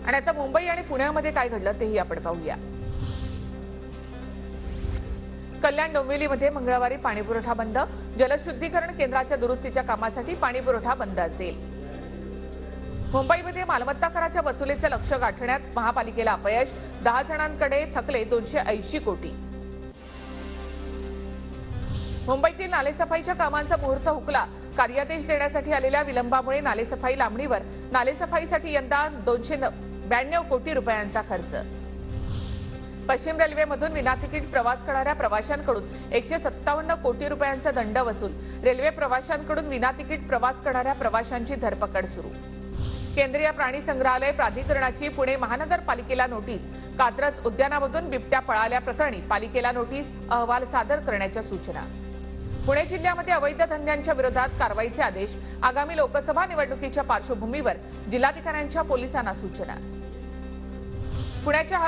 आणि आता मुंबई आणि पुण्यामध्ये काय घडलं तेही आपण पाहूया। कल्याण डोंबिवलीमध्ये मंगळवारी पाणीपुरवठा बंद, जलशुद्धीकरण केंद्राच्या दुरुस्तीच्या कामासाठी पाणीपुरवठा बंद असेल। मुंबईमध्ये मालमत्ता कराच्या वसुलीचे लक्ष्य गाठण्यात महापालिकेला अपयश, 10 जणांकडे थकले 280 कोटी। मुंबईतील नालेसफाईच्या कामांचा मुहूर्त हुकला, कार्यादेश देण्यासाठी आलेल्या विलंबामुळे नालेसफाई लांबणीवर। नालेसफाईसाठी यंदा 292 कोटी रुपयांचा खर्च। पश्चिम रेल्वेमधून विनातिकीट प्रवास करणाऱ्या प्रवाशांकडून 157 कोटी रुपयांचा दंड वसूल। रेल्वे प्रवाशांकडून विनातिकीट प्रवास करणाऱ्या प्रवाशांची धरपकड सुरू। केंद्रीय प्राणी संग्रहालय प्राधिकरणाची पुणे महानगरपालिकेला नोटीस, कात्रज उद्यानामधून बिबट्या पळाल्या प्रकरणी पालिकेला नोटीस, अहवाल सादर करण्याच्या सूचना। पुणे जिल्ह्यामध्ये अवैध धंद्यांच्या विरोधात कारवाईचे आदेश, आगामी लोकसभा निवडणुकीच्या पार्श्वभूमीवर जिल्हाधिकाऱ्यांच्या पोलिसांना सूचना। पुण्याच्या